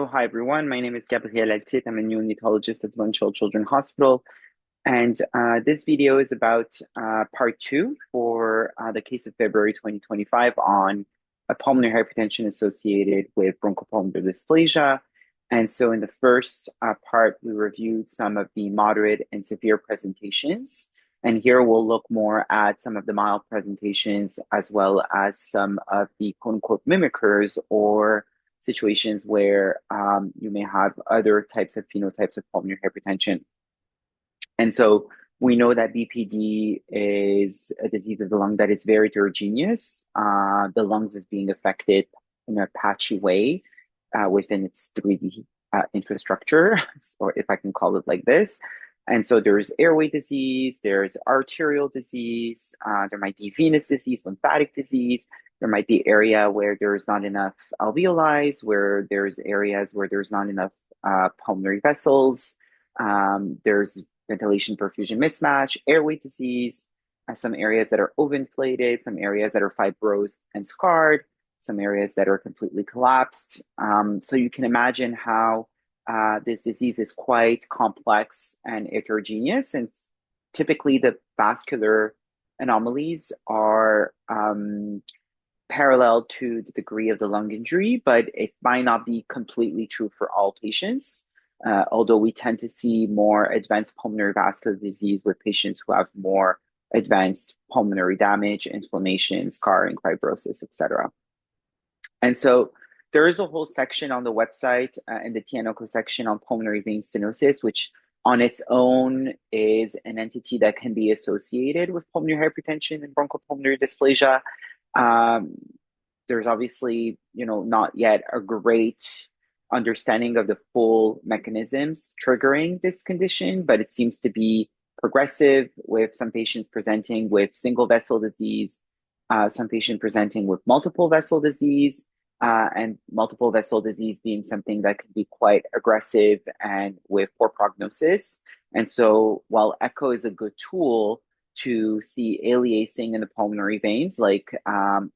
Hi everyone, my name is Gabriel Altit. I'm a neonatologist at One Child Children's Hospital. And this video is about part two for the case of February 2025 on a pulmonary hypertension associated with bronchopulmonary dysplasia. And so in the first part, we reviewed some of the moderate and severe presentations. And here we'll look more at some of the mild presentations as well as some of the quote unquote mimickers or situations where you may have other types of phenotypes of pulmonary hypertension. And so we know that BPD is a disease of the lung that is very heterogeneous. The lungs is being affected in a patchy way within its 3D infrastructure, or if I can call it like this. And so there's airway disease, there's arterial disease, there might be venous disease, lymphatic disease. There might be area where there's not enough alveoli, where there's areas where there's not enough pulmonary vessels. There's ventilation perfusion mismatch, airway disease, some areas that are overinflated, some areas that are fibrosed and scarred, some areas that are completely collapsed. So you can imagine how this disease is quite complex and heterogeneous, since typically the vascular anomalies are parallel to the degree of the lung injury, but it might not be completely true for all patients. Although we tend to see more advanced pulmonary vascular disease with patients who have more advanced pulmonary damage, inflammation, scarring, fibrosis, etc. And so there is a whole section on the website in the TNOCO section on pulmonary vein stenosis, which on its own is an entity that can be associated with pulmonary hypertension and bronchopulmonary dysplasia. There's obviously, not yet a great understanding of the full mechanisms triggering this condition, but it seems to be progressive, with some patients presenting with single vessel disease, some patients presenting with multiple vessel disease, and multiple vessel disease being something that can be quite aggressive and with poor prognosis. And so while echo is a good tool to see aliasing in the pulmonary veins, like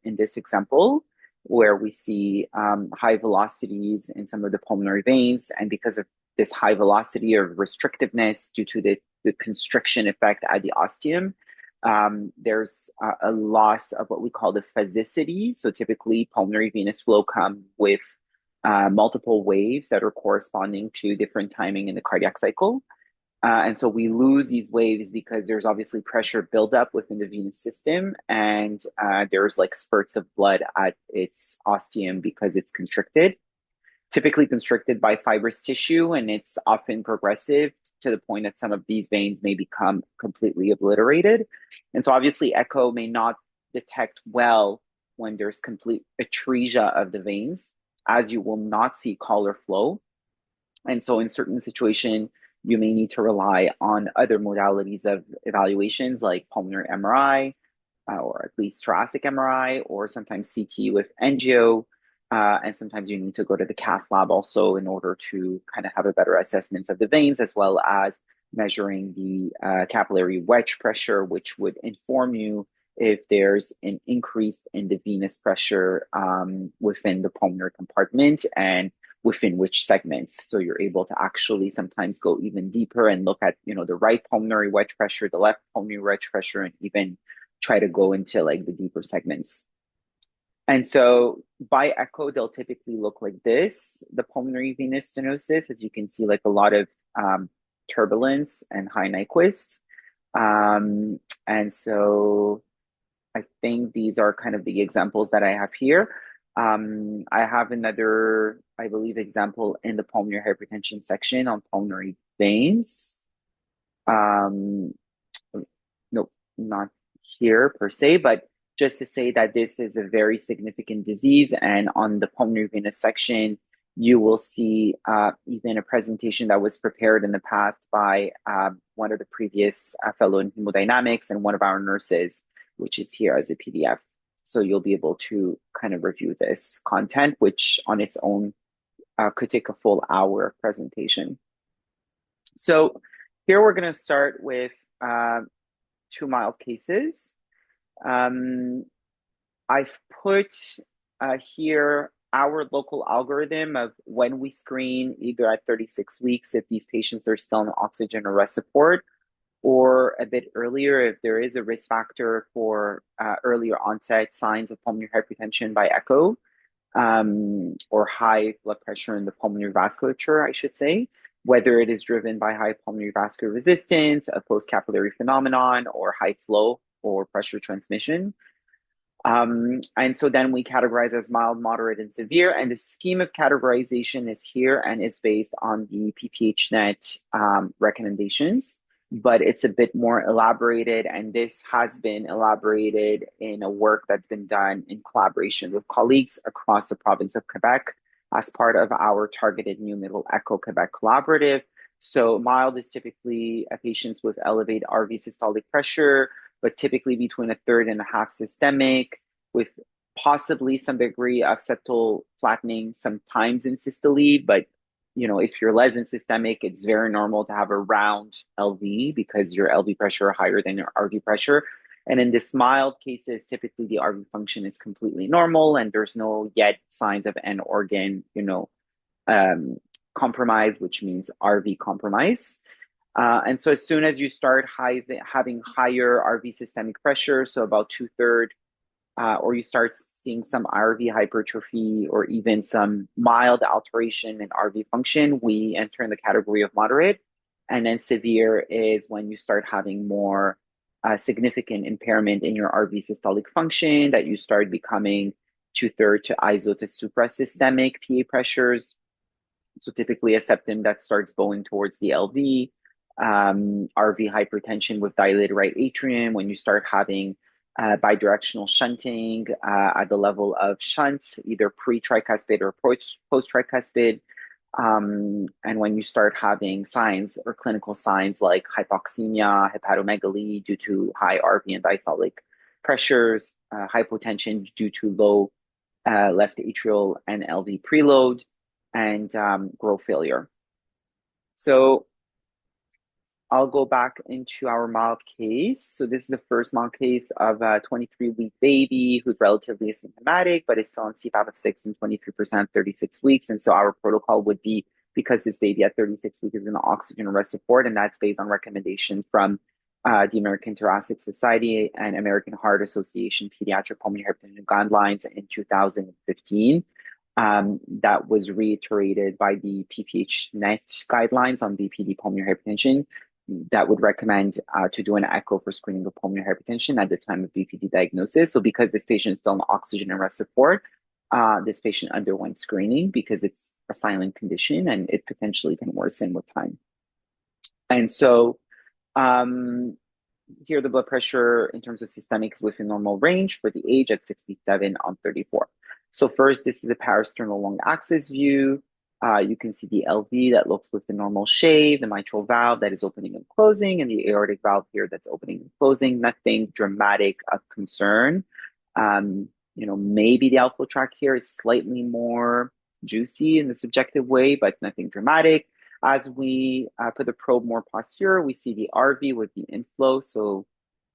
in this example, where we see high velocities in some of the pulmonary veins. And because of this high velocity or restrictiveness due to the constriction effect at the ostium, there's a loss of what we call the phasicity. So typically pulmonary venous flow come with multiple waves that are corresponding to different timing in the cardiac cycle. And so we lose these waves because there's obviously pressure buildup within the venous system, and there's like spurts of blood at its ostium because it's constricted, typically constricted by fibrous tissue, and it's often progressive to the point that some of these veins may become completely obliterated. And so obviously echo may not detect well when there's complete atresia of the veins, as you will not see collar flow. And so in certain situations, you may need to rely on other modalities of evaluations like pulmonary MRI, or at least thoracic MRI, or sometimes CT with angio. And sometimes you need to go to the cath lab also in order to kind of have a better assessment of the veins, as well as measuring the capillary wedge pressure, which would inform you if there's an increase in the venous pressure within the pulmonary compartment and within which segments. So you're able to actually sometimes go even deeper and look at, the right pulmonary wedge pressure, the left pulmonary wedge pressure, and even try to go into like the deeper segments. And so by echo, they'll typically look like this, the pulmonary venous stenosis, as you can see, like a lot of turbulence and high Nyquist. And so I think these are kind of the examples that I have here. I have another, I believe, example in the pulmonary hypertension section on pulmonary veins. Nope, not here per se, but just to say that this is a very significant disease. And on the pulmonary venous section, you will see even a presentation that was prepared in the past by one of the previous fellow in hemodynamics and one of our nurses, which is here as a PDF. So you'll be able to kind of review this content, which on its own could take a full hour presentation. So here we're going to start with two mild cases. I've put here our local algorithm of when we screen, either at 36 weeks, if these patients are still on oxygen or rest support, or a bit earlier if there is a risk factor for earlier onset signs of pulmonary hypertension by echo, or high blood pressure in the pulmonary vasculature, I should say, whether it is driven by high pulmonary vascular resistance, a post-capillary phenomenon, or high flow or pressure transmission. And so then we categorize as mild, moderate, and severe. And the scheme of categorization is here and is based on the PPHNet recommendations, but it's a bit more elaborated. And this has been elaborated in a work that's been done in collaboration with colleagues across the province of Quebec as part of our targeted New Middle Echo Quebec collaborative. So mild is typically patients with elevated RV systolic pressure, but typically between a third and a half systemic, with possibly some degree of septal flattening sometimes in systole. But if you're less than systemic, it's very normal to have a round LV because your LV pressure is higher than your RV pressure. And in this mild cases, typically the RV function is completely normal and there's no yet signs of end organ, compromise, which means RV compromise. And so as soon as you start having higher RV systemic pressure, so about 2/3, or you start seeing some RV hypertrophy or even some mild alteration in RV function, we enter in the category of moderate. And then severe is when you start having more significant impairment in your RV systolic function, that you start becoming 2/3 to iso to suprasystemic PA pressures. So typically a septum that starts going towards the LV, RV hypertension with dilated right atrium, when you start having bidirectional shunting at the level of shunts, either pre-tricuspid or post-tricuspid, and when you start having signs or clinical signs like hypoxemia, hepatomegaly due to high RV and diastolic pressures, hypotension due to low left atrial and LV preload, and growth failure. So I'll go back into our mild case. So this is the first mild case of a 23-week baby who's relatively asymptomatic, but is still on CPAP of 6 and 23% 36 weeks. And so our protocol would be, because this baby at 36 weeks is in oxygen arrest support, and that's based on recommendation from the American Thoracic Society and American Heart Association Pediatric Pulmonary Hypertension Guidelines in 2015. That was reiterated by the PPHNet guidelines on BPD pulmonary hypertension that would recommend to do an echo for screening of pulmonary hypertension at the time of BPD diagnosis. So because this patient is still on oxygen and rest support, this patient underwent screening because it's a silent condition and it potentially can worsen with time. And so here the blood pressure in terms of systemic is within normal range for the age at 67 on 34. So first, this is a parasternal lung axis view. You can see the LV that looks with the normal shave, the mitral valve that is opening and closing, and the aortic valve here that's opening and closing. Nothing dramatic of concern. Maybe the outflow tract here is slightly more juicy in the subjective way, but nothing dramatic. As we put the probe more posterior, we see the RV with the inflow. So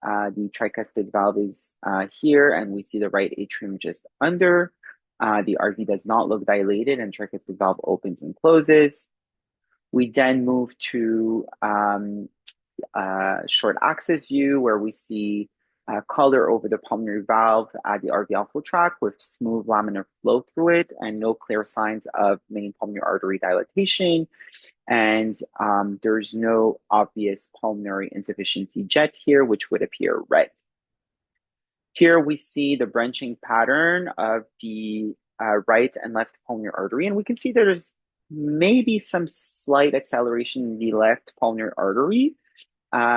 the tricuspid valve is here, and we see the right atrium just under. The RV does not look dilated, and tricuspid valve opens and closes. We then move to short axis view, where we see color over the pulmonary valve at the RV outflow tract with smooth laminar flow through it and no clear signs of main pulmonary artery dilatation. And there's no obvious pulmonary insufficiency jet here, which would appear red. Here we see the branching pattern of the right and left pulmonary artery, and we can see there's maybe some slight acceleration in the left pulmonary artery,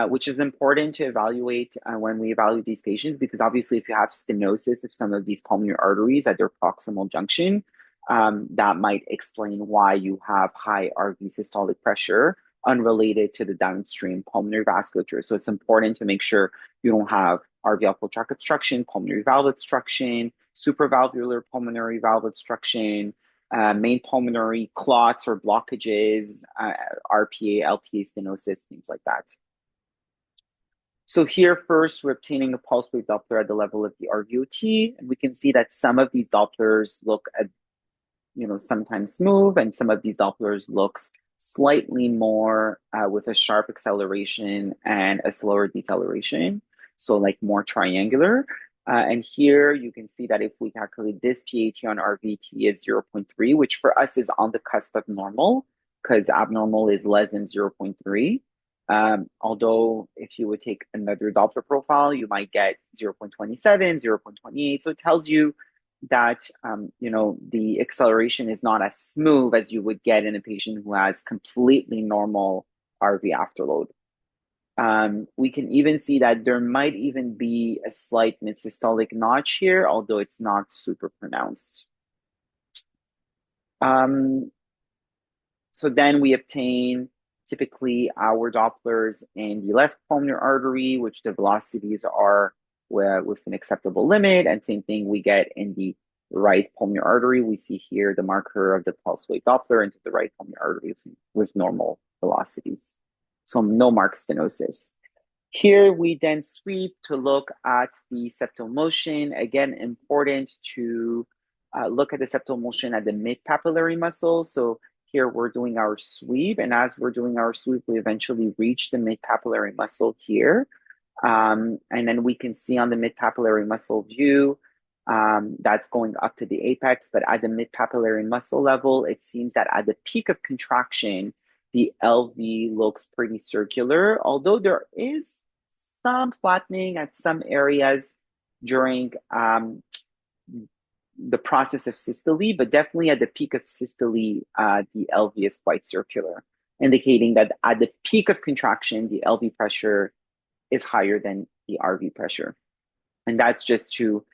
which is important to evaluate when we evaluate these patients, because obviously if you have stenosis of some of these pulmonary arteries at their proximal junction, that might explain why you have high RV systolic pressure unrelated to the downstream pulmonary vasculature. So it's important to make sure you don't have RV outflow tract obstruction, pulmonary valve obstruction, supravalvular pulmonary valve obstruction, main pulmonary clots or blockages, RPA, LPA stenosis, things like that. So here first, we're obtaining a pulse wave Doppler at the level of the RVOT, and we can see that some of these Dopplers look a sometimes smooth, and some of these Dopplers looks slightly more with a sharp acceleration and a slower deceleration, so like more triangular. And here you can see that if we calculate this PAT on RVT is 0.3, which for us is on the cusp of normal, because abnormal is less than 0.3. Although if you would take another Doppler profile, you might get 0.27, 0.28. So it tells you that the acceleration is not as smooth as you would get in a patient who has completely normal RV afterload. We can even see that there might even be a slight mid-systolic notch here, although it's not super pronounced. So then we obtain typically our Dopplers in the left pulmonary artery, which the velocities are with an acceptable limit. And same thing we get in the right pulmonary artery. We see here the marker of the pulse wave Doppler into the right pulmonary artery with normal velocities. So no marked stenosis. Here we then sweep to look at the septal motion. Again, important to look at the septal motion at the mid-papillary muscle. So here we're doing our sweep, and as we're doing our sweep, we eventually reach the mid-papillary muscle here. And then we can see on the mid-papillary muscle view, that's going up to the apex, but at the mid-papillary muscle level, it seems that at the peak of contraction, the LV looks pretty circular, although there is some flattening at some areas during the process of systole, but definitely at the peak of systole, the LV is quite circular, indicating that at the peak of contraction, the LV pressure is higher than the RV pressure. And that's just to,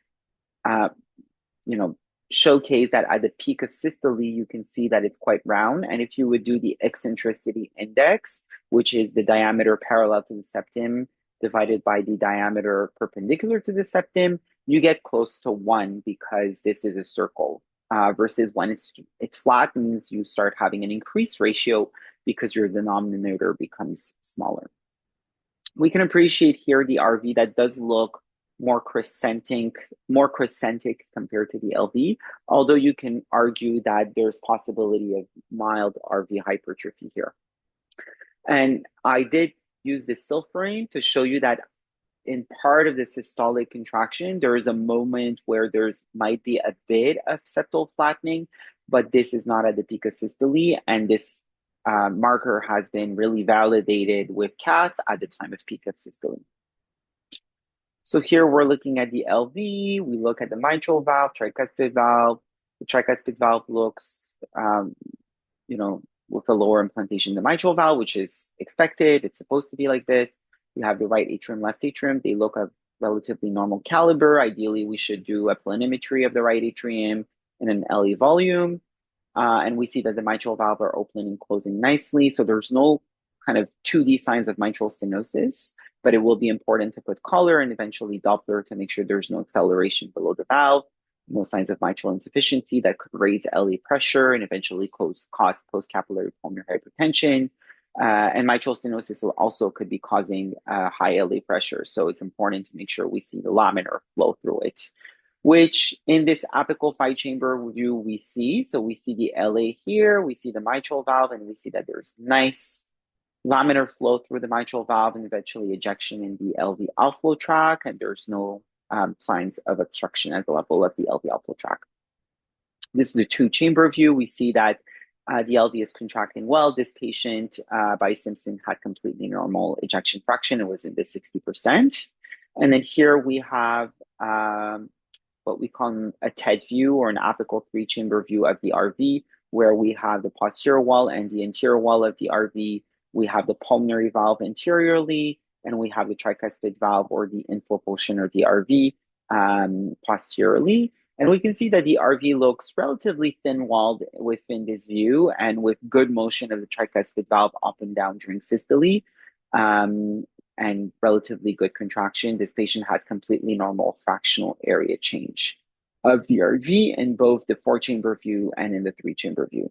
showcase that at the peak of systole, you can see that it's quite round. And if you would do the eccentricity index, which is the diameter parallel to the septum divided by the diameter perpendicular to the septum, you get close to 1 because this is a circle. Versus when it flattens, you start having an increased ratio because your denominator becomes smaller. We can appreciate here the RV that does look more crescentic compared to the LV, although you can argue that there's possibility of mild RV hypertrophy here. And I did use this silfrane to show you that in part of the systolic contraction, there is a moment where there's might be a bit of septal flattening, but this is not at the peak of systole, and this marker has been really validated with cath at the time of peak of systole. So here we're looking at the LV, we look at the mitral valve, tricuspid valve. The tricuspid valve looks, with a lower implantation than the mitral valve, which is expected. It's supposed to be like this. We have the right atrium, left atrium. They look of relatively normal caliber. Ideally, we should do a planimetry of the right atrium and an LA volume. And we see that the mitral valve are opening and closing nicely. So there's no kind of 2D signs of mitral stenosis, but it will be important to put collar and eventually Doppler to make sure there's no acceleration below the valve, no signs of mitral insufficiency that could raise LA pressure and eventually cause post-capillary pulmonary hypertension. And mitral stenosis also could be causing high LA pressure. So it's important to make sure we see the laminar flow through it, which in this apical 5-chamber view we see. So we see the LA here, we see the mitral valve, and we see that there's nice laminar flow through the mitral valve and eventually ejection in the LV outflow tract, and there's no signs of obstruction at the level of the LV outflow tract. This is a 2-chamber view. We see that the LV is contracting well. This patient by Simpson had completely normal ejection fraction. It was in the 60%. And then here we have what we call a TED view or an apical 3-chamber view of the RV, where we have the posterior wall and the anterior wall of the RV. We have the pulmonary valve anteriorly, and we have the tricuspid valve or the inflow portion of the RV posteriorly. And we can see that the RV looks relatively thin-walled within this view and with good motion of the tricuspid valve up and down during systole and relatively good contraction. This patient had completely normal fractional area change of the RV in both the 4-chamber view and in the 3-chamber view.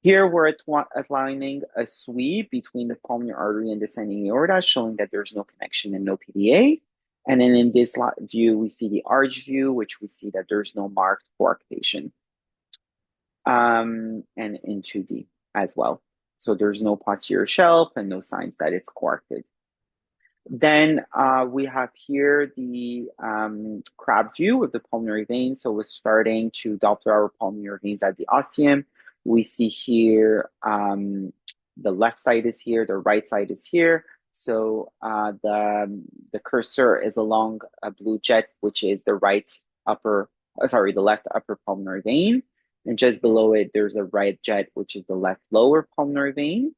Here we're outlining a sweep between the pulmonary artery and descending aorta, showing that there's no connection and no PDA. And then in this view, we see the arch view, which we see that there's no marked coarctation. and in 2D as well. So there's no posterior shelf and no signs that it's coarcted. Then we have here the crab view of the pulmonary vein. So we're starting to Doppler our pulmonary veins at the ostium. We see here the left side is here, the right side is here. So the cursor is along a blue jet, which is the the left upper pulmonary vein. And just below it, there's a right jet, which is the left lower pulmonary vein.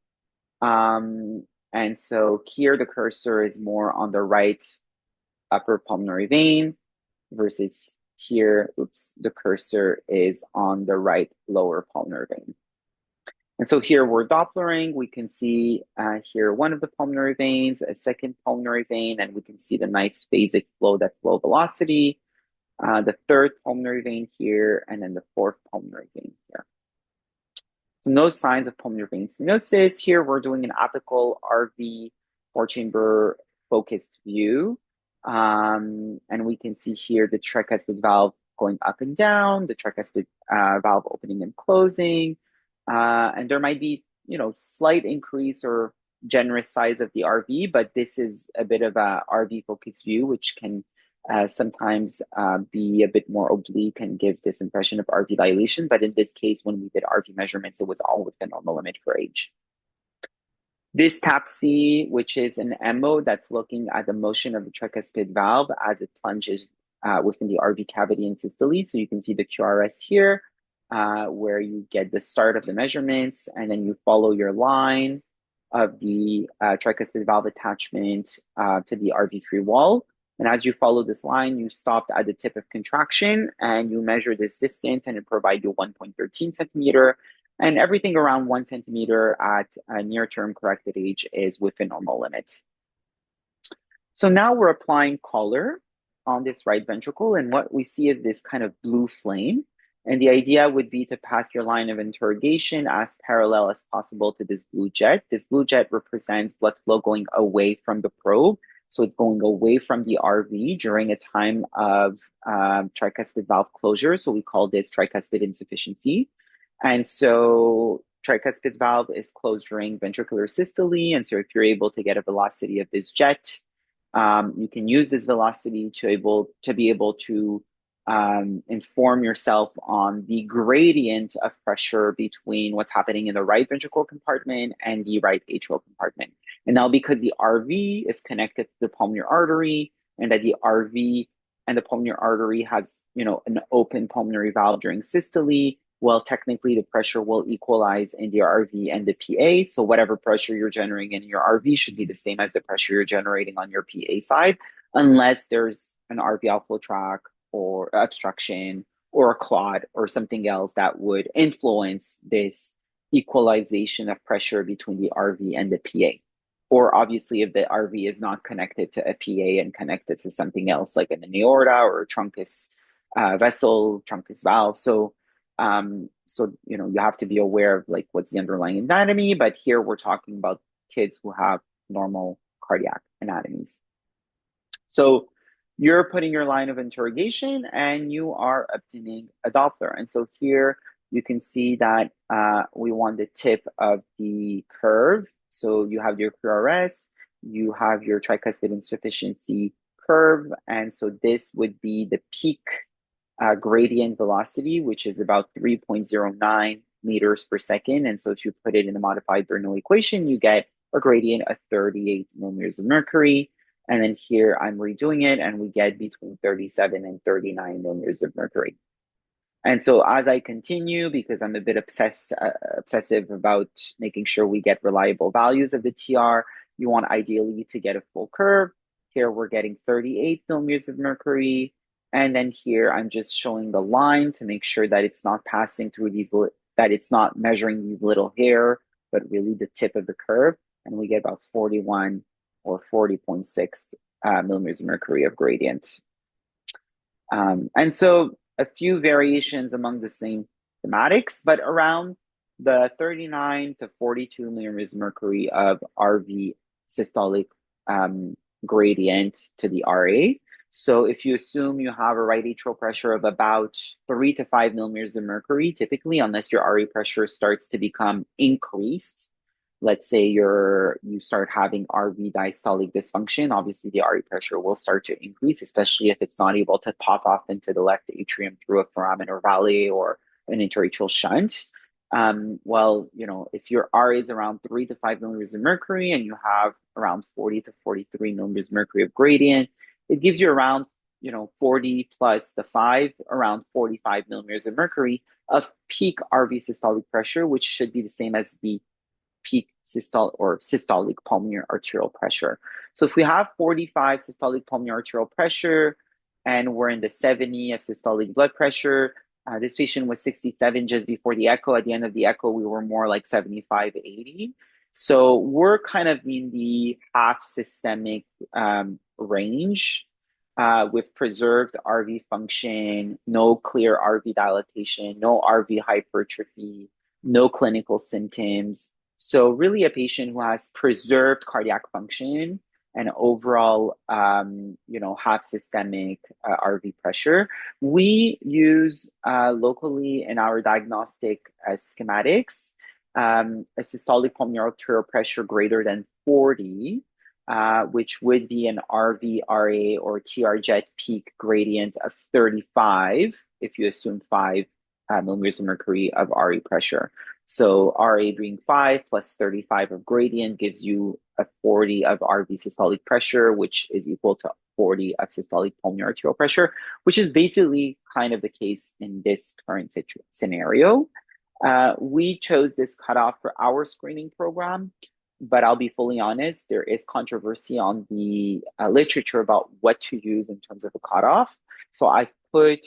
And so here the cursor is more on the right upper pulmonary vein versus here, the cursor is on the right lower pulmonary vein. And so here we're Dopplering. We can see here one of the pulmonary veins, a second pulmonary vein, and we can see the nice phasic flow that's low velocity, the third pulmonary vein here, and then the fourth pulmonary vein here. So no signs of pulmonary vein stenosis. Here we're doing an apical RV four-chamber focused view. And we can see here the tricuspid valve going up and down, the tricuspid valve opening and closing. And there might be, slight increase or generous size of the RV, but this is a bit of a RV focused view, which can sometimes be a bit more oblique and give this impression of RV dilation. But in this case, when we did RV measurements, it was all within normal limit for age. This TAPC, which is an MO that's looking at the motion of the tricuspid valve as it plunges within the RV cavity in systole. So you can see the QRS here, where you get the start of the measurements, and then you follow your line of the tricuspid valve attachment to the RV free wall. And as you follow this line, you stopped at the tip of contraction and you measure this distance, and it provides you 1.13 centimeter. And everything around 1 centimeter at a near-term corrected age is within normal limits. So now we're applying color on this right ventricle, and what we see is this kind of blue flame. And the idea would be to pass your line of interrogation as parallel as possible to this blue jet. This blue jet represents blood flow going away from the probe. So it's going away from the RV during a time of tricuspid valve closure. So we call this tricuspid insufficiency. And so tricuspid valve is closed during ventricular systole. And so if you're able to get a velocity of this jet, you can use this velocity to be able to inform yourself on the gradient of pressure between what's happening in the right ventricle compartment and the right atrial compartment. And now because the RV is connected to the pulmonary artery, and that the RV and the pulmonary artery has, an open pulmonary valve during systole, well, technically the pressure will equalize in the RV and the PA. So whatever pressure you're generating in your RV should be the same as the pressure you're generating on your PA side, unless there's an RV outflow tract or obstruction or a clot or something else that would influence this equalization of pressure between the RV and the PA. Or obviously, if the RV is not connected to a PA and connected to something else, like an aorta or a truncus vessel, truncus valve. So you have to be aware of like what's the underlying anatomy. But here we're talking about kids who have normal cardiac anatomies. So you're putting your line of interrogation and you are obtaining a Doppler. And so here you can see that we want the tip of the curve. So you have your QRS, you have your tricuspid insufficiency curve. And so this would be the peak gradient velocity, which is about 3.09 meters per second. And so if you put it in the modified Bernoulli equation, you get a gradient of 38 millimeters of mercury. And then here I'm redoing it, and we get between 37 and 39 millimeters of mercury. And so as I continue, because I'm a bit obsessive about making sure we get reliable values of the TR, you want ideally to get a full curve. Here we're getting 38 millimeters of mercury. And then here I'm just showing the line to make sure that it's not passing through that it's not measuring these little hair, but really the tip of the curve. And we get about 41 or 40.6 millimeters of mercury of gradient. And so a few variations among the same thematics, but around the 39 to 42 millimeters of mercury of RV systolic gradient to the RA. So if you assume you have a right atrial pressure of about 3 to 5 millimeters of mercury, typically, unless your RA pressure starts to become increased, let's say you start having RV diastolic dysfunction, obviously the RA pressure will start to increase, especially if it's not able to pop off into the left atrium through a foramen valley or an interatrial shunt. If your R is around 3 to 5 millimeters of mercury and you have around 40 to 43 millimeters of mercury of gradient, it gives you around 40 plus the 5, around 45 millimeters of mercury of peak RV systolic pressure, which should be the same as the peak systolic pulmonary arterial pressure. So if we have 45 systolic pulmonary arterial pressure and we're in the 70 of systolic blood pressure, this patient was 67 just before the echo. At the end of the echo, we were more like 75, 80. So we're kind of in the half systemic range with preserved RV function, no clear RV dilatation, no RV hypertrophy, no clinical symptoms. So really a patient who has preserved cardiac function and overall, half systemic RV pressure. We use locally in our diagnostic schematics a systolic pulmonary arterial pressure greater than 40, which would be an RV-RA or TR-jet peak gradient of 35 if you assume 5 millimeters of mercury of RA pressure. So RA being 5 plus 35 of gradient gives you a 40 of RV systolic pressure, which is equal to 40 of systolic pulmonary arterial pressure, which is basically kind of the case in this current scenario. We chose this cutoff for our screening program, but I'll be fully honest, there is controversy on the literature about what to use in terms of a cutoff. So I've put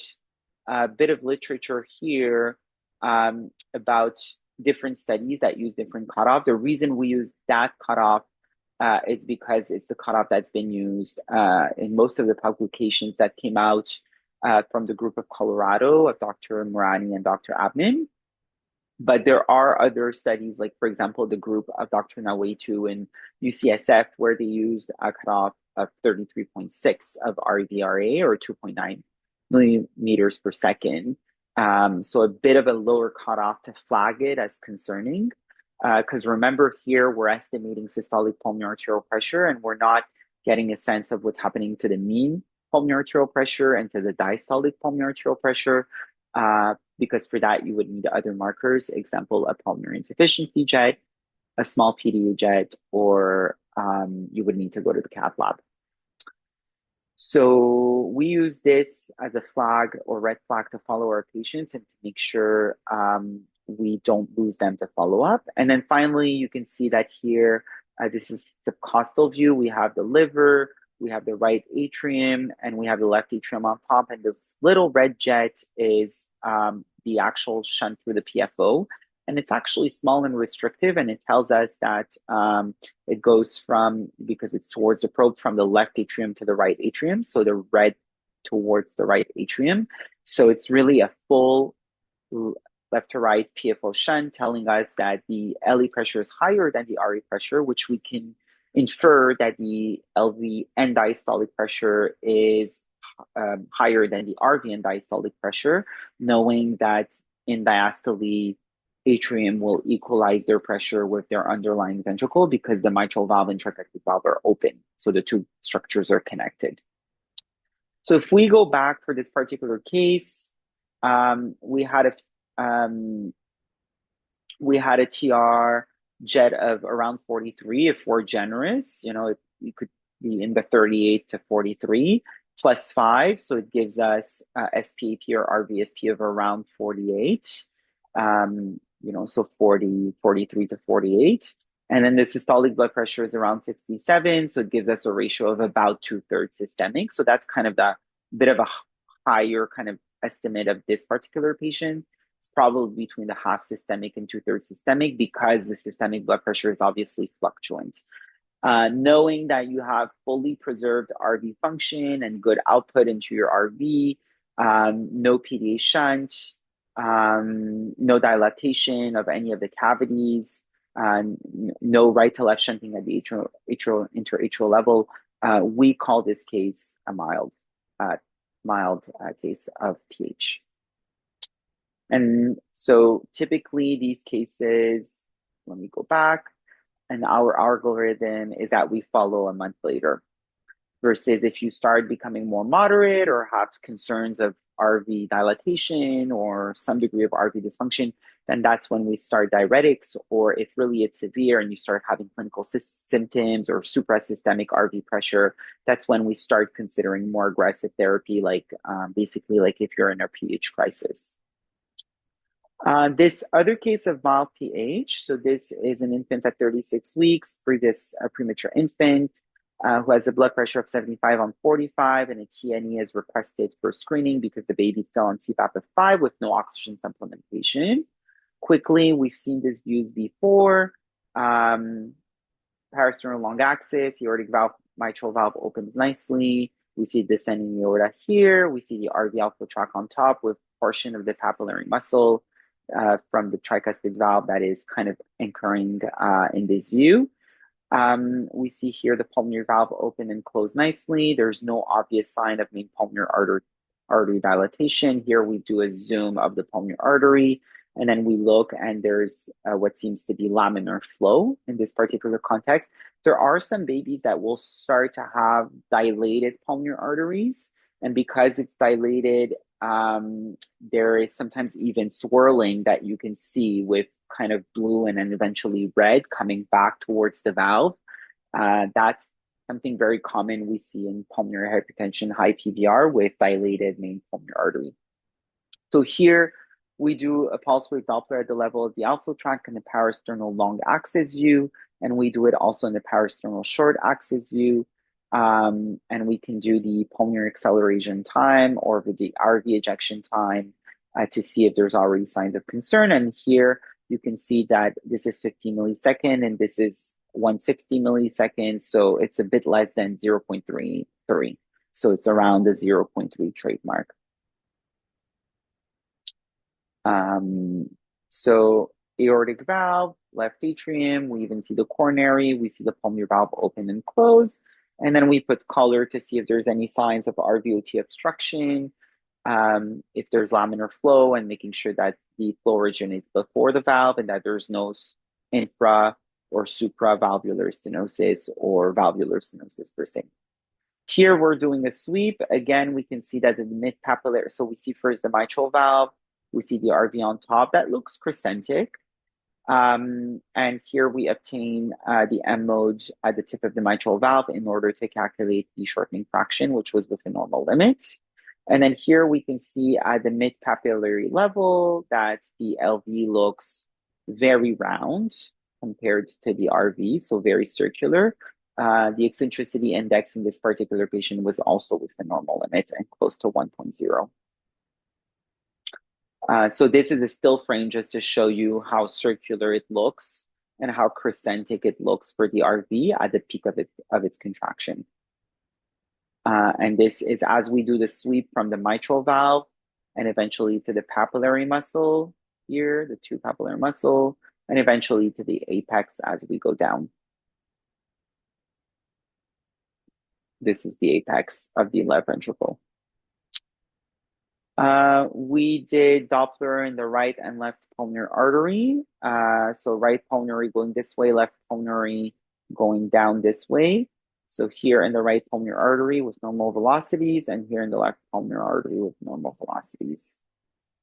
a bit of literature here about different studies that use different cutoff. The reason we use that cutoff is because it's the cutoff that's been used in most of the publications that came out from the group of Colorado of Dr. Morani and Dr. Abman. But there are other studies, like, for example, the group of Dr. Nawaitu in UCSF, where they used a cutoff of 33.6 of RVRA or 2.9 millimeters per second. So a bit of a lower cutoff to flag it as concerning. Because remember here, we're estimating systolic pulmonary arterial pressure, and we're not getting a sense of what's happening to the mean pulmonary arterial pressure and to the diastolic pulmonary arterial pressure. Because for that, you would need other markers, example, a pulmonary insufficiency jet, a small PDA jet, or you would need to go to the cath lab. So we use this as a flag or red flag to follow our patients and to make sure we don't lose them to follow up. And then finally, you can see that here, this is the costal view. We have the liver, we have the right atrium, and we have the left atrium on top. And this little red jet is the actual shunt through the PFO. And it's actually small and restrictive, and it tells us that it goes from, because it's towards the probe, from the left atrium to the right atrium. So the red towards the right atrium. So it's really a full left to right PFO shunt telling us that the LV pressure is higher than the RA pressure, which we can infer that the LV end diastolic pressure is higher than the RV end diastolic pressure, knowing that in diastole, atrium will equalize their pressure with their underlying ventricle because the mitral valve and tricuspid valve are open. So the two structures are connected. So if we go back for this particular case, we had a TR jet of around 43. If we're generous, it could be in the 38 to 43 plus 5. So it gives us SPAP or RVSP of around 48. So 43 to 48. And then the systolic blood pressure is around 67. So it gives us a ratio of about 2/3 systemic. So that's kind of the bit of a higher kind of estimate of this particular patient. It's probably between the half systemic and 2/3 systemic because the systemic blood pressure is obviously fluctuant. Knowing that you have fully preserved RV function and good output into your RV, no PDA shunt, no dilatation of any of the cavities, no right to left shunting at the interatrial level, we call this case a mild. mild case of PH. And so typically these cases, let me go back, and our algorithm is that we follow a month later. Versus if you start becoming more moderate or have concerns of RV dilatation or some degree of RV dysfunction, then that's when we start diuretics. Or if really it's severe and you start having clinical symptoms or suprasystemic RV pressure, that's when we start considering more aggressive therapy, like basically like if you're in a pH crisis. This other case of mild pH, so this is an infant at 36 weeks, previous premature infant who has a blood pressure of 75 on 45, and a TNE is requested for screening because the baby's still on CPAP of 5 with no oxygen supplementation. Quickly, we've seen this views before. Parasternal long axis, aortic valve, mitral valve opens nicely. We see descending aorta here. We see the RV outflow tract on top with portion of the papillary muscle from the tricuspid valve that is kind of anchoring in this view. We see here the pulmonary valve open and close nicely. There's no obvious sign of main pulmonary artery dilatation. Here we do a zoom of the pulmonary artery, and then we look and there's what seems to be laminar flow in this particular context. There are some babies that will start to have dilated pulmonary arteries, and because it's dilated, there is sometimes even swirling that you can see with kind of blue and then eventually red coming back towards the valve. That's something very common we see in pulmonary hypertension, high PVR with dilated main pulmonary artery. So here we do a pulse wave Doppler at the level of the outflow tract and the parasternal long axis view, and we do it also in the parasternal short axis view. And we can do the pulmonary acceleration time or the RV ejection time to see if there's already signs of concern. And here you can see that this is 15 milliseconds and this is 160 milliseconds. So it's a bit less than 0.33. So it's around the 0.3 trademark. So aortic valve, left atrium, we even see the coronary, we see the pulmonary valve open and close. And then we put color to see if there's any signs of RVOT obstruction, if there's laminar flow, and making sure that the flow originates before the valve and that there's no infra or supravalvular stenosis or valvular stenosis per se. Here we're doing a sweep. Again, we can see that in the mid-papillary, so we see first the mitral valve, we see the RV on top, that looks crescentic. And here we obtain the M mode at the tip of the mitral valve in order to calculate the shortening fraction, which was within normal limits. And then here we can see at the mid-papillary level that the LV looks very round compared to the RV, so very circular. The eccentricity index in this particular patient was also within normal limit and close to 1.0. So this is a still frame just to show you how circular it looks and how crescentic it looks for the RV at the peak of its contraction. And this is as we do the sweep from the mitral valve and eventually to the papillary muscle here, the two papillary muscle, and eventually to the apex as we go down. This is the apex of the left ventricle. We did Doppler in the right and left pulmonary artery. So right pulmonary going this way, left pulmonary going down this way. So here in the right pulmonary artery with normal velocities, and here in the left pulmonary artery with normal velocities.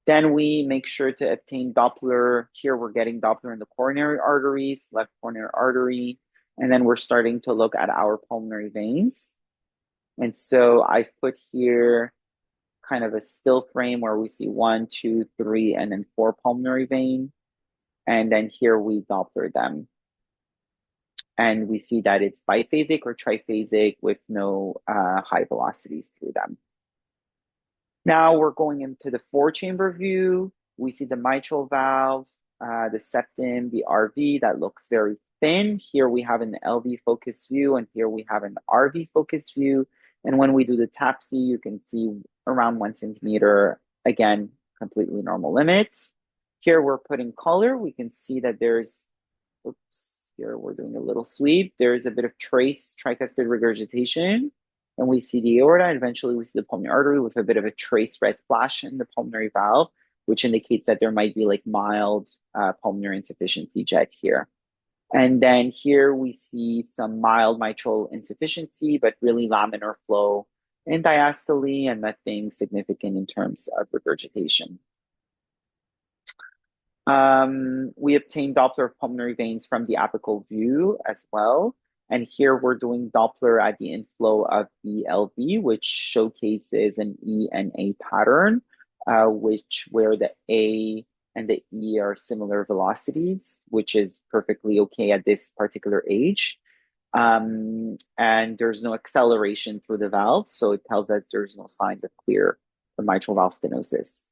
Then we make sure to obtain Doppler. Here we're getting Doppler in the coronary arteries, left coronary artery, and then we're starting to look at our pulmonary veins. And so I've put here kind of a still frame where we see 1, 2, 3, and then 4 pulmonary vein. And then here we Doppler them. And we see that it's biphasic or triphasic with no high velocities through them. Now we're going into the 4-chamber view. We see the mitral valve, the septum, the RV that looks very thin. Here we have an LV focused view, and here we have an RV focused view. And when we do the TAPSE, you can see around 1 centimeter, again, completely normal limits. Here we're putting color. We can see that there's, oops, here we're doing a little sweep. There's a bit of trace tricuspid regurgitation. and we see the aorta, and eventually we see the pulmonary artery with a bit of a trace red flash in the pulmonary valve, which indicates that there might be like mild pulmonary insufficiency jet here. And then here we see some mild mitral insufficiency, but really laminar flow in diastole and nothing significant in terms of regurgitation. We obtained Doppler of pulmonary veins from the apical view as well. And here we're doing Doppler at the inflow of the LV, which showcases an E and A pattern, where the A and the E are similar velocities, which is perfectly okay at this particular age. And there's no acceleration through the valve, so it tells us there's no signs of clear mitral valve stenosis.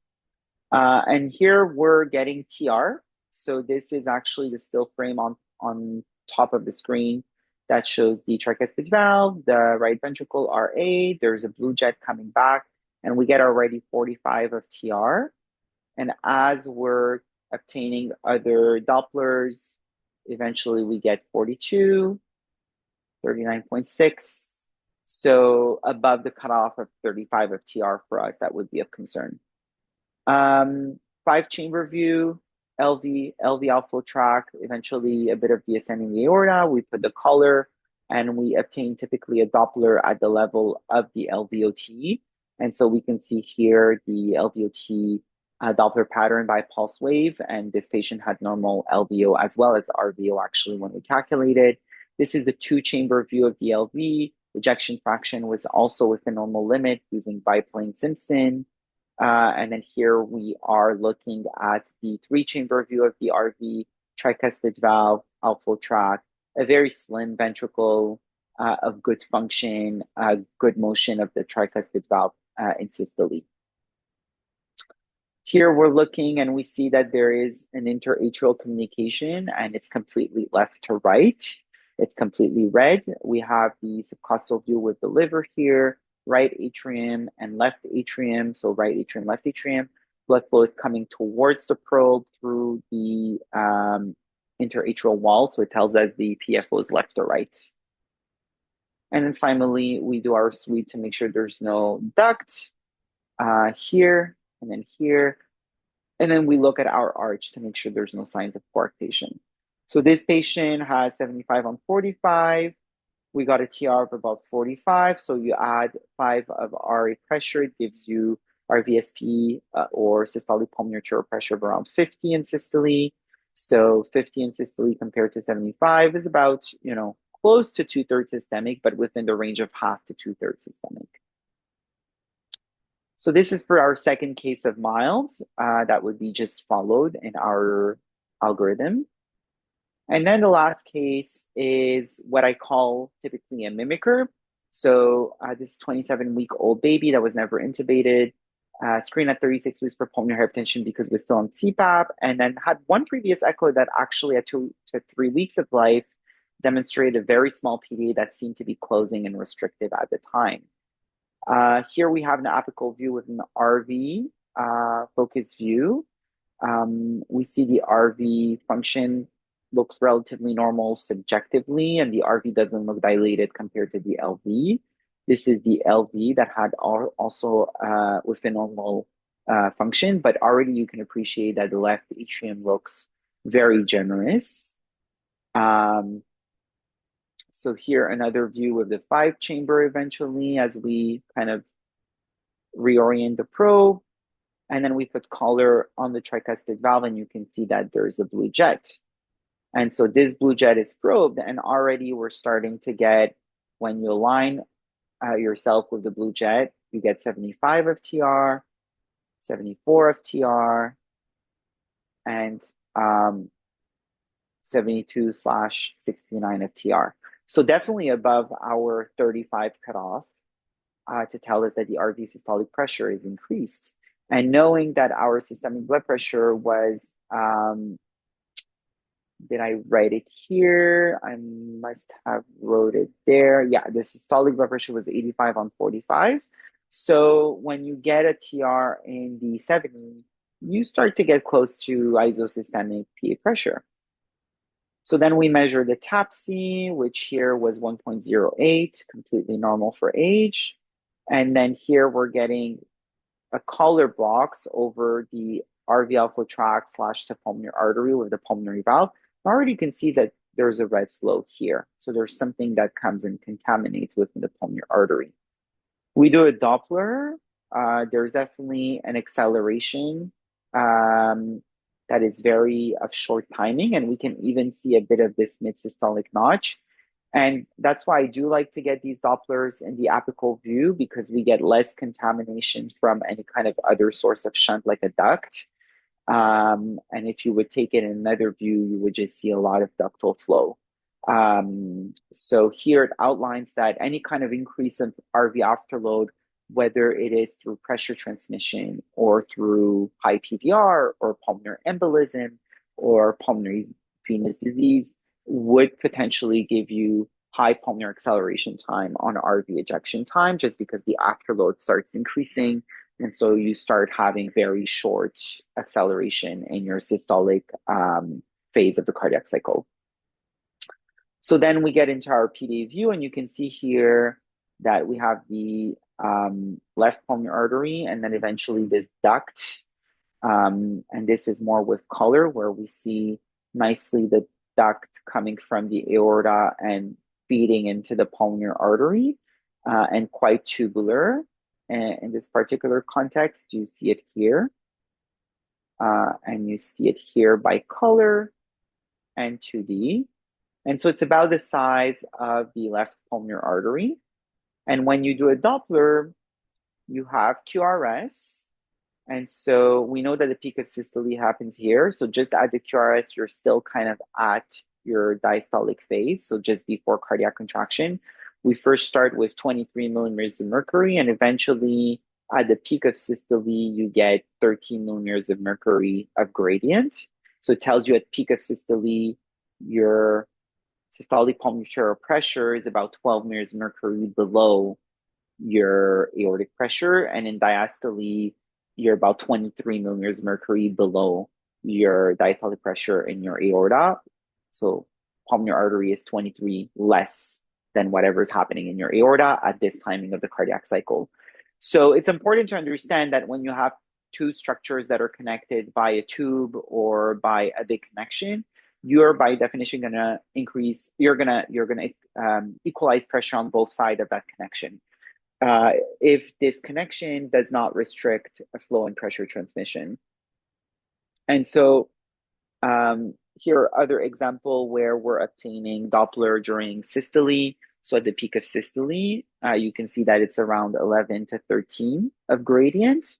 And here we're getting TR. So this is actually the still frame on top of the screen that shows the tricuspid valve, the right ventricle RA. There's a blue jet coming back, and we get already 45 of TR. And as we're obtaining other Dopplers, eventually we get 42, 39.6. So above the cutoff of 35 of TR for us, that would be of concern. 5-chamber view, LV outflow track, eventually a bit of the ascending aorta. We put the color and we obtain typically a Doppler at the level of the LVOT. And so we can see here the LVOT Doppler pattern by pulse wave. And this patient had normal LVO as well as RVO actually when we calculated. This is the 2-chamber view of the LV. Ejection fraction was also within normal limit using biplane Simpson. And then here we are looking at the 3-chamber view of the RV, tricuspid valve, outflow tract, a very slim ventricle of good function, good motion of the tricuspid valve in systole. Here we're looking and we see that there is an interatrial communication and it's completely left to right. It's completely red. We have the subcostal view with the liver here, right atrium and left atrium. So right atrium, left atrium. Blood flow is coming towards the probe through the interatrial wall. So it tells us the PFO is left to right. And then finally, we do our sweep to make sure there's no duct here and then here. And then we look at our arch to make sure there's no signs of coarctation. So this patient has 75 on 45. We got a TR of about 45. So you add 5 of RA pressure, it gives you RVSP or systolic pulmonary arterial pressure of around 50 in systole. So 50 in systole compared to 75 is about, close to 2/3 systemic, but within the range of half to 2/3 systemic. So this is for our second case of mild that would be just followed in our algorithm. And then the last case is what I call typically a mimicker. So this 27-week-old baby that was never intubated, screened at 36 weeks for pulmonary hypertension because we're still on CPAP, and then had one previous echo that actually at 2 to 3 weeks of life demonstrated a very small PDA that seemed to be closing and restrictive at the time. Here we have an apical view with an RV focus view. We see the RV function looks relatively normal subjectively, and the RV doesn't look dilated compared to the LV. This is the LV that had also within normal function, but already you can appreciate that the left atrium looks very generous. So here another view of the 5-chamber eventually as we kind of reorient the probe. And then we put color on the tricuspid valve and you can see that there's a blue jet. And so this blue jet is probed and already we're starting to get, when you align yourself with the blue jet, you get 75 of TR, 74 of TR, and 72/69 of TR. So definitely above our 35 cutoff to tell us that the RV systolic pressure is increased. And knowing that our systemic blood pressure was, did I write it here? I must have wrote it there. Yeah, the systolic blood pressure was 85 on 45. So when you get a TR in the 70, you start to get close to isosystemic PA pressure. So then we measure the TAPC, which here was 1.08, completely normal for age. And then here we're getting a color box over the RV outflow tract slash to pulmonary artery with the pulmonary valve. Already you can see that there's a red flow here. So there's something that comes and contaminates within the pulmonary artery. We do a Doppler. There's definitely an acceleration that is very of short timing, and we can even see a bit of this mid-systolic notch. And that's why I do like to get these Dopplers in the apical view, because we get less contamination from any kind of other source of shunt like a duct. And if you would take it in another view, you would just see a lot of ductal flow. So here it outlines that any kind of increase in RV afterload, whether it is through pressure transmission or through high PVR or pulmonary embolism or pulmonary venous disease, would potentially give you high pulmonary acceleration time on RV ejection time, just because the afterload starts increasing. And so you start having very short acceleration in your systolic phase of the cardiac cycle. So then we get into our PD view, and you can see here that we have the left pulmonary artery, and then eventually this duct. And this is more with color, where we see nicely the duct coming from the aorta and feeding into the pulmonary artery, and quite tubular. And in this particular context, you see it here. And you see it here by color and 2D. And so it's about the size of the left pulmonary artery. And when you do a Doppler, you have QRS. And so we know that the peak of systole happens here. So just at the QRS, you're still kind of at your diastolic phase. So just before cardiac contraction, we first start with 23 millimeters of mercury, and eventually at the peak of systole, you get 13 millimeters of mercury of gradient. So it tells you at peak of systole, your systolic pulmonary pressure is about 12 millimeters of mercury below your aortic pressure, and in diastole, you're about 23 millimeters of mercury below your diastolic pressure in your aorta. So pulmonary artery is 23 less than whatever's happening in your aorta at this timing of the cardiac cycle. So it's important to understand that when you have two structures that are connected by a tube or by a big connection, you're by definition going to increase, you're going to equalize pressure on both sides of that connection. If this connection does not restrict a flow and pressure transmission. And so here are other example where we're obtaining Doppler during systole. So at the peak of systole, you can see that it's around 11 to 13 of gradient.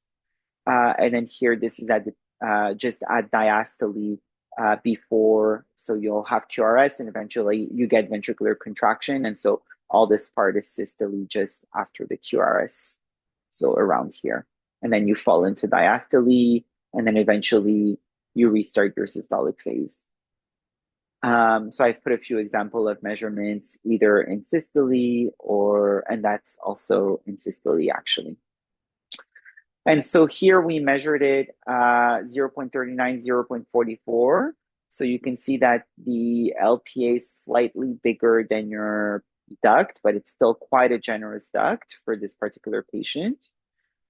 And then here, this is at the, just at diastole before, so you'll have QRS and eventually you get ventricular contraction. And so all this part is systole just after the QRS, so around here. And then you fall into diastole, and then eventually you restart your systolic phase. So I've put a few examples of measurements either in systole and that's also in systole actually. And so here we measured it 0.39, 0.44. So you can see that the LPA is slightly bigger than your duct, but it's still quite a generous duct for this particular patient.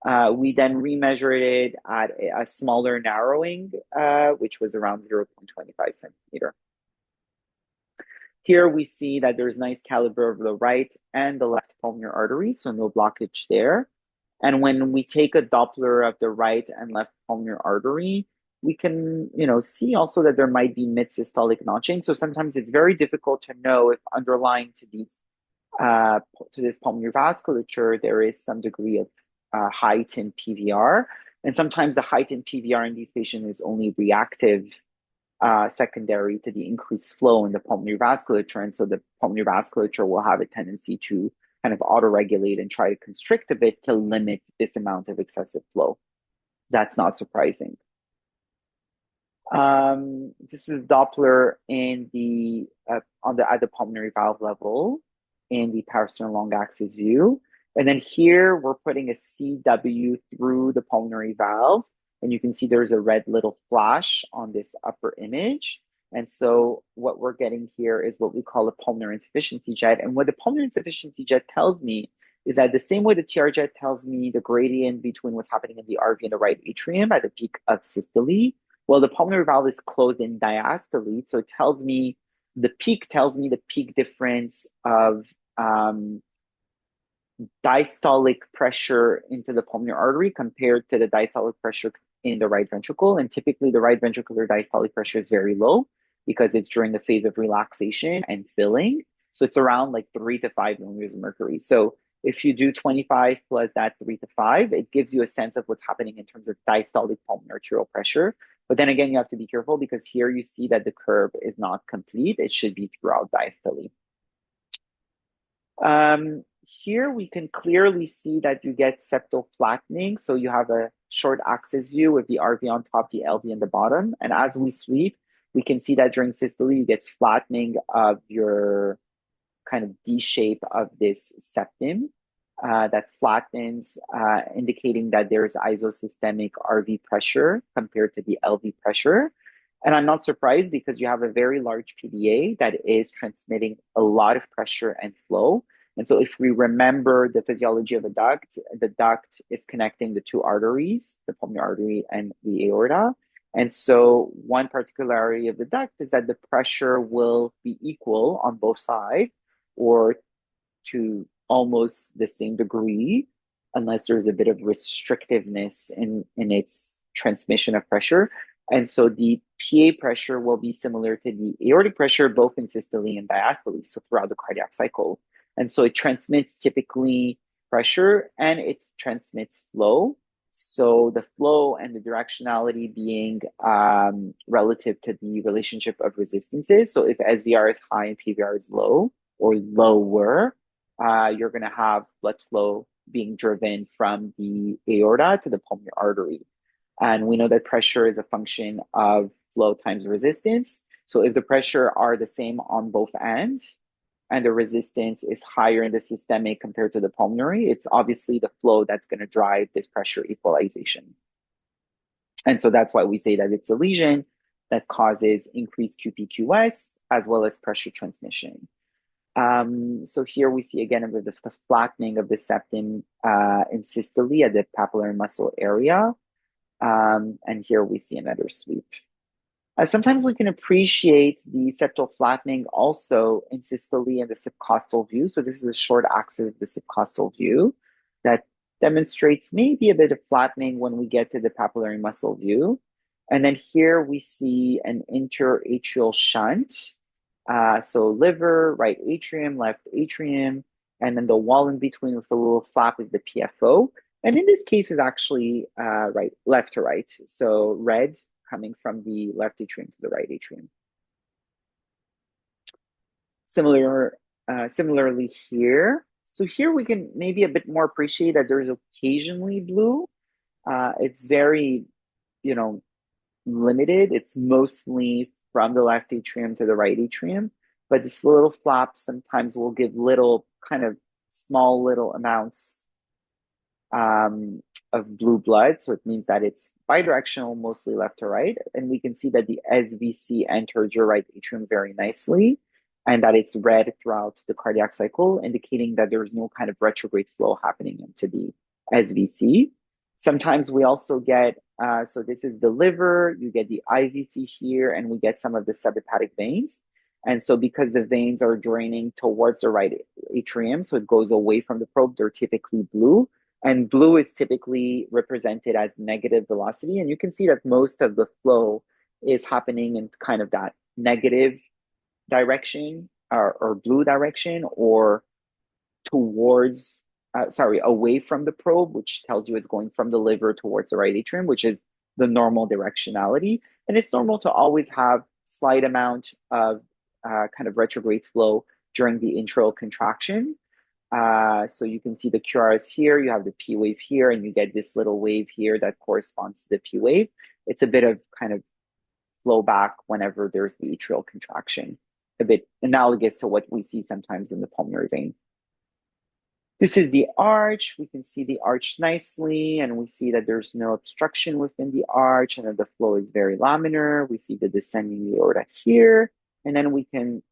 We then remeasured it at a smaller narrowing, which was around 0.25 centimeter. Here we see that there's nice caliber of the right and the left pulmonary artery, so no blockage there. And when we take a Doppler of the right and left pulmonary artery, we can, see also that there might be mid-systolic notching. So sometimes it's very difficult to know if underlying to this pulmonary vasculature, there is some degree of heightened PVR. And sometimes the heightened PVR in these patients is only reactive, secondary to the increased flow in the pulmonary vasculature. And so the pulmonary vasculature will have a tendency to kind of auto-regulate and try to constrict a bit to limit this amount of excessive flow. That's not surprising. This is Doppler in the at the pulmonary valve level in the parasternal long axis view. And then here we're putting a CW through the pulmonary valve. And you can see there's a red little flash on this upper image. And so what we're getting here is what we call a pulmonary insufficiency jet. And what the pulmonary insufficiency jet tells me is that the same way the TR jet tells me the gradient between what's happening in the RV and the right atrium at the peak of systole, well, the pulmonary valve is closed in diastole. So it tells me the peak difference of diastolic pressure into the pulmonary artery compared to the diastolic pressure in the right ventricle. And typically, the right ventricular diastolic pressure is very low because it's during the phase of relaxation and filling. So it's around like 3 to 5 millimeters of mercury. So if you do 25 plus that 3 to 5, it gives you a sense of what's happening in terms of diastolic pulmonary arterial pressure. But then again, you have to be careful because here you see that the curve is not complete. It should be throughout diastole. Here we can clearly see that you get septal flattening. So you have a short axis view with the RV on top, the LV on the bottom. And as we sweep, we can see that during systole, you get flattening of your kind of D shape of this septum that flattens, indicating that there's isosystemic RV pressure compared to the LV pressure. And I'm not surprised because you have a very large PDA that is transmitting a lot of pressure and flow. And so if we remember the physiology of a duct, the duct is connecting the two arteries, the pulmonary artery and the aorta. And so one particularity of the duct is that the pressure will be equal on both sides or to almost the same degree, unless there's a bit of restrictiveness in its transmission of pressure. And so the PA pressure will be similar to the aortic pressure, both in systole and diastole, so throughout the cardiac cycle. And so it transmits typically pressure and it transmits flow. So the flow and the directionality being relative to the relationship of resistances. So if SVR is high and PVR is low or lower, you're going to have blood flow being driven from the aorta to the pulmonary artery. And we know that pressure is a function of flow times resistance. So if the pressure are the same on both ends, and the resistance is higher in the systemic compared to the pulmonary, it's obviously the flow that's going to drive this pressure equalization. And so that's why we say that it's a lesion that causes increased QPQS as well as pressure transmission. So here we see again the flattening of the septum in systole at the papillary muscle area. And here we see another sweep. Sometimes we can appreciate the septal flattening also in systole and the subcostal view. So this is a short axis of the subcostal view that demonstrates maybe a bit of flattening when we get to the papillary muscle view. And then here we see an interatrial shunt. So liver, right atrium, left atrium, and then the wall in between with a little flap is the PFO. And in this case is actually right, left to right. So red coming from the left atrium to the right atrium. Similarly here. So here we can maybe a bit more appreciate that there's occasionally blue. It's very, limited. It's mostly from the left atrium to the right atrium, but this little flap sometimes will give little kind of small little amounts of blue blood. So it means that it's bidirectional, mostly left to right. And we can see that the SVC entered your right atrium very nicely and that it's red throughout the cardiac cycle, indicating that there's no kind of retrograde flow happening into the SVC. Sometimes we also get, so this is the liver, you get the IVC here, and we get some of the subhepatic veins. And so because the veins are draining towards the right atrium, so it goes away from the probe, they're typically blue. And blue is typically represented as negative velocity. And you can see that most of the flow is happening in kind of that negative direction or blue direction or towards, away from the probe, which tells you it's going from the liver towards the right atrium, which is the normal directionality. And it's normal to always have slight amount of kind of retrograde flow during the intral contraction. So you can see the QRS here, you have the P wave here, and you get this little wave here that corresponds to the P wave. It's a bit of kind of flow back whenever there's the atrial contraction, a bit analogous to what we see sometimes in the pulmonary vein. This is the arch. We can see the arch nicely, and we see that there's no obstruction within the arch, and that the flow is very laminar. We see the descending aorta here, and then we can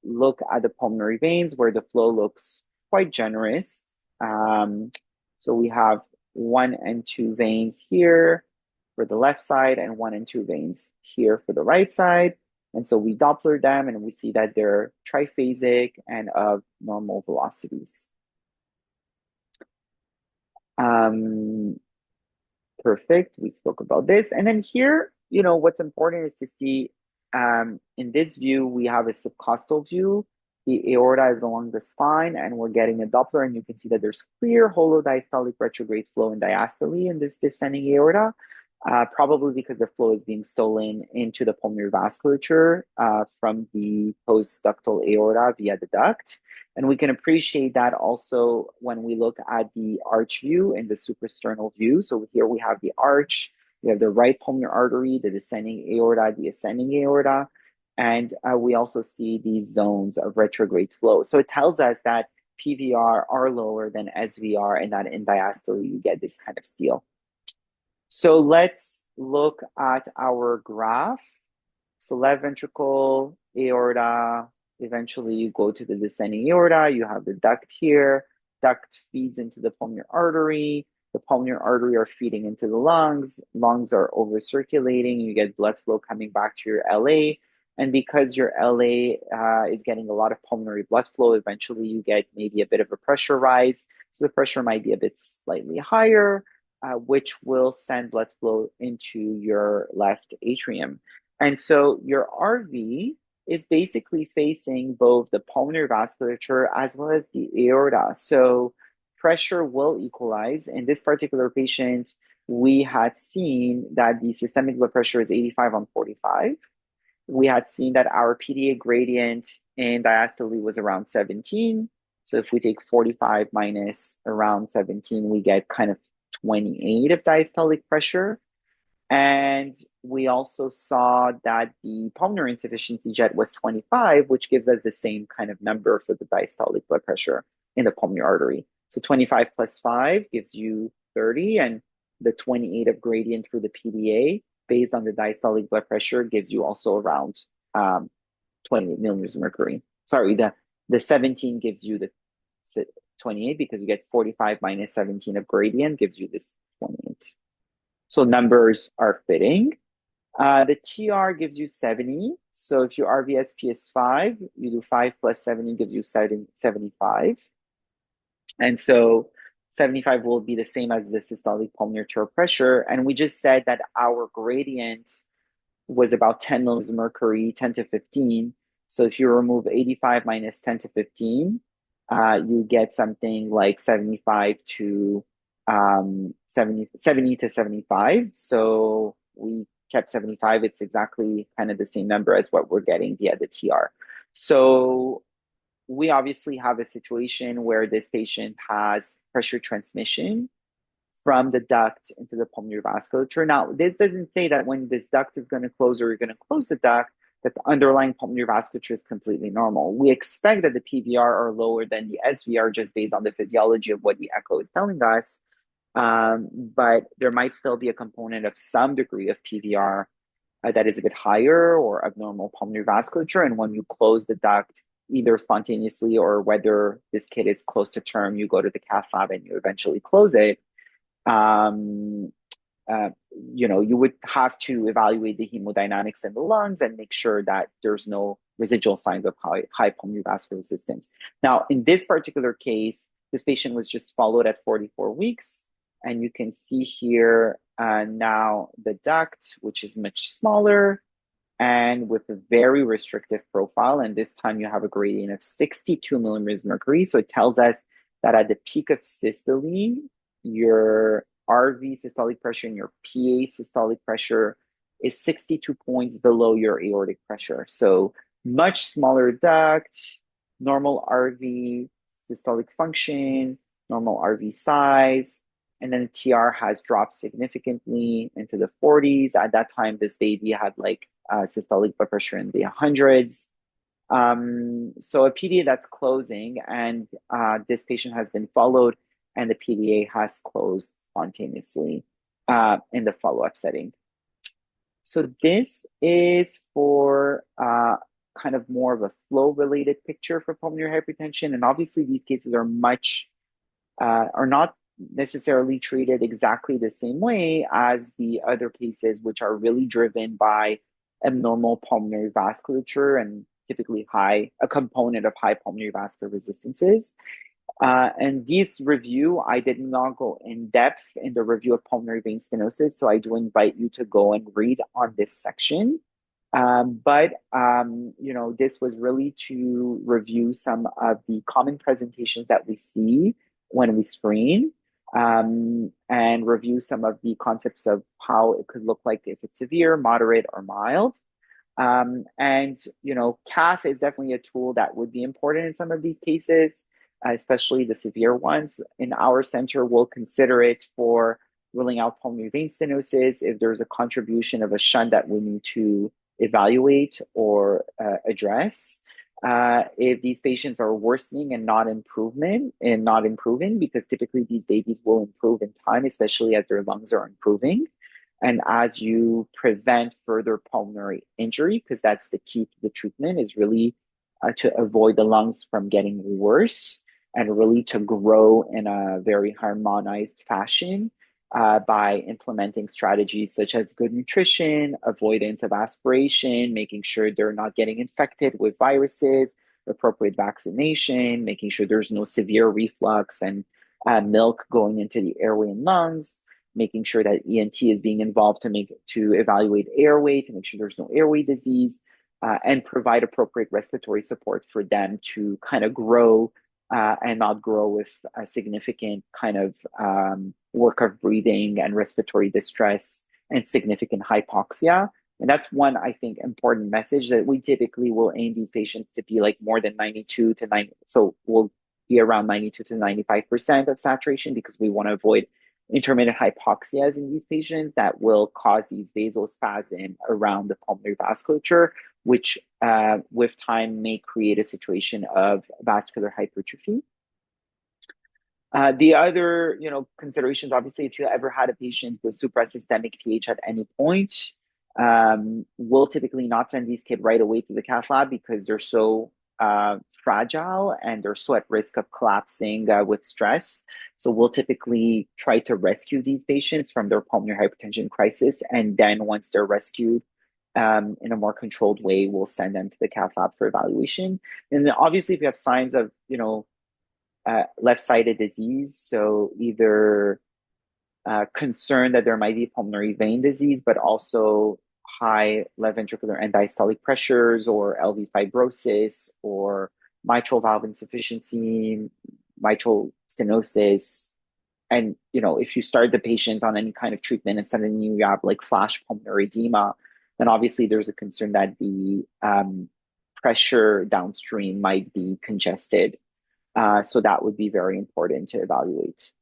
look at the pulmonary veins where the flow looks quite generous. So we have 1 and 2 veins here for the left side, and 1 and 2 veins here for the right side. And so we Doppler them, and we see that they're triphasic and of normal velocities. Um, Perfect. We spoke about this. And then here, what's important is to see in this view, we have a subcostal view. The aorta is along the spine, and we're getting a Doppler, and you can see that there's clear holodiastolic retrograde flow in diastole in this descending aorta, probably because the flow is being stolen into the pulmonary vasculature from the postductal aorta via the duct. And we can appreciate that also when we look at the arch view and the suprasternal view. So here we have the arch, we have the right pulmonary artery, the descending aorta, the ascending aorta, and we also see these zones of retrograde flow. So it tells us that PVR are lower than SVR, and that in diastole you get this kind of steal. So let's look at our graph. So left ventricle, aorta, eventually you go to the descending aorta, you have the duct here, duct feeds into the pulmonary artery, the pulmonary artery are feeding into the lungs are over circulating, you get blood flow coming back to your LA, and because your LA is getting a lot of pulmonary blood flow, eventually you get maybe a bit of a pressure rise, so the pressure might be a bit slightly higher, which will send blood flow into your left atrium. And so your RV is basically facing both the pulmonary vasculature as well as the aorta. So pressure will equalize. In this particular patient, we had seen that the systemic blood pressure is 85/45. We had seen that our PDA gradient in diastole was around 17. So if we take 45 minus around 17, we get kind of 28 of diastolic pressure. And we also saw that the pulmonary insufficiency jet was 25, which gives us the same kind of number for the diastolic blood pressure in the pulmonary artery. So 25 plus 5 gives you 30, and the 28 of gradient for the PDA based on the diastolic blood pressure gives you also around 28 millimeters of mercury. Sorry, the 17 gives you the 28 because you get 45 minus 17 of gradient gives you this 28. So numbers are fitting. The TR gives you 70. So if your RVSP is 5, you do 5 plus 70 gives you 75. And so 75 will be the same as the systolic pulmonary arterial pressure. And we just said that our gradient was about 10 millimeters of mercury, 10 to 15. So if you remove 85 minus 10 to 15, you get something like 75 to 70 to 75. So we kept 75. It's exactly kind of the same number as what we're getting via the TR. So we obviously have a situation where this patient has pressure transmission from the duct into the pulmonary vasculature. Now, this doesn't say that when this duct is going to close or you're going to close the duct, that the underlying pulmonary vasculature is completely normal. We expect that the PVR are lower than the SVR just based on the physiology of what the echo is telling us. But there might still be a component of some degree of PVR that is a bit higher or abnormal pulmonary vasculature. And when you close the duct, either spontaneously or whether this kid is close to term, you go to the cath lab and you eventually close it. You would have to evaluate the hemodynamics in the lungs and make sure that there's no residual signs of high pulmonary vascular resistance. Now, in this particular case, this patient was just followed at 44 weeks. And you can see here now the duct, which is much smaller and with a very restrictive profile. And this time you have a gradient of 62 millimeters mercury. So it tells us that at the peak of systole, your RV systolic pressure and your PA systolic pressure is 62 points below your aortic pressure. So much smaller duct, normal RV systolic function, normal RV size, and then TR has dropped significantly into the 40s. At that time, this baby had like systolic blood pressure in the hundreds. So a PDA that's closing, and this patient has been followed, and the PDA has closed spontaneously in the follow-up setting. So this is for kind of more of a flow-related picture for pulmonary hypertension, and obviously these cases are not necessarily treated exactly the same way as the other cases, which are really driven by abnormal pulmonary vasculature and typically a component of high pulmonary vascular resistances. And this review, I did not go in depth in the review of pulmonary vein stenosis, so I do invite you to go and read on this section. But this was really to review some of the common presentations that we see when we screen, and review some of the concepts of how it could look like if it's severe, moderate, or mild. Cath is definitely a tool that would be important in some of these cases, especially the severe ones. In our center, we'll consider it for ruling out pulmonary vein stenosis if there's a contribution of a shunt that we need to evaluate or address. If these patients are worsening and not improving, because typically these babies will improve in time, especially as their lungs are improving. And as you prevent further pulmonary injury, because that's the key to the treatment, is really to avoid the lungs from getting worse and really to grow in a very harmonized fashion by implementing strategies such as good nutrition, avoidance of aspiration, making sure they're not getting infected with viruses, appropriate vaccination, making sure there's no severe reflux and milk going into the airway and lungs, making sure that ENT is being involved to evaluate airway, to make sure there's no airway disease, and provide appropriate respiratory support for them to kind of grow and not grow with a significant kind of work of breathing and respiratory distress and significant hypoxia. And that's one, I think, important message that we typically will aim these patients to be like more than 92 to 90. So we'll be around 92 to 95% of saturation because we want to avoid intermittent hypoxias in these patients that will cause these vasospasm around the pulmonary vasculature, which with time may create a situation of vascular hypertrophy. The other, considerations, obviously, if you ever had a patient with suprasystemic PH at any point, we'll typically not send these kids right away to the cath lab because they're so fragile and they're so at risk of collapsing with stress. So we'll typically try to rescue these patients from their pulmonary hypertension crisis. And then once they're rescued in a more controlled way, we'll send them to the cath lab for evaluation. And then obviously, if you have signs of, left-sided disease, so either concern that there might be pulmonary vein disease, but also high left ventricular end diastolic pressures or LV fibrosis or mitral valve insufficiency, mitral stenosis. And, if you start the patients on any kind of treatment and suddenly you have like flash pulmonary edema, then obviously there's a concern that the pressure downstream might be congested. So that would be very important to evaluate.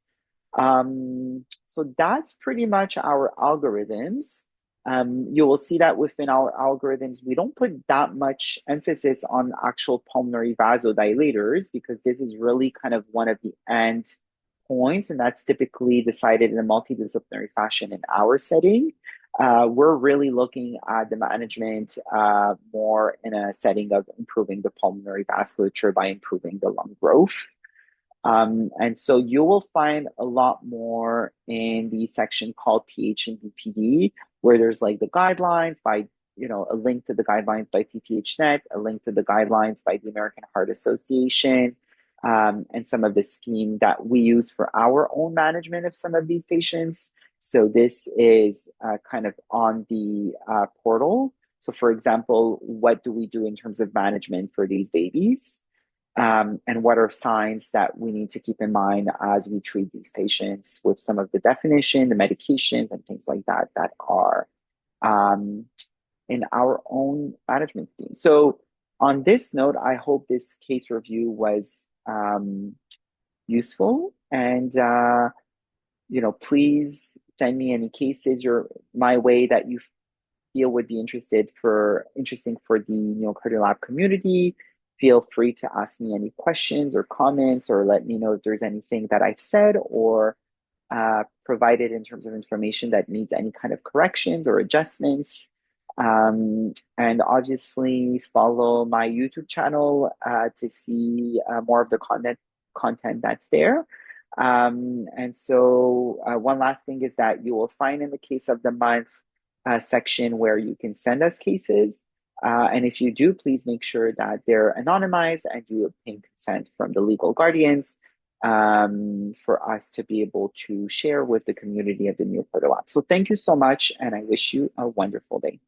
So that's pretty much our algorithms. You will see that within our algorithms, we don't put that much emphasis on actual pulmonary vasodilators because this is really kind of one of the end points, and that's typically decided in a multidisciplinary fashion in our setting. We're really looking at the management more in a setting of improving the pulmonary vasculature by improving the lung growth. And so you will find a lot more in the section called PH and BPD, where there's like the guidelines by, a link to the guidelines by PPHNet, a link to the guidelines by the American Heart Association, and some of the scheme that we use for our own management of some of these patients. So this is kind of on the portal. So for example, what do we do in terms of management for these babies? And what are signs that we need to keep in mind as we treat these patients with some of the definition, the medications, and things like that that are in our own management scheme. So on this note, I hope this case review was useful. And, please send me any cases my way that you feel would be interesting for the Neocardio Lab community. Feel free to ask me any questions or comments, or let me know if there's anything that I've said or provided in terms of information that needs any kind of corrections or adjustments. And obviously follow my YouTube channel to see more of the content that's there. And so one last thing is that you will find in the case of the month section where you can send us cases. And if you do, please make sure that they're anonymized and you obtain consent from the legal guardians for us to be able to share with the community of the Neoportal app. So thank you so much, and I wish you a wonderful day.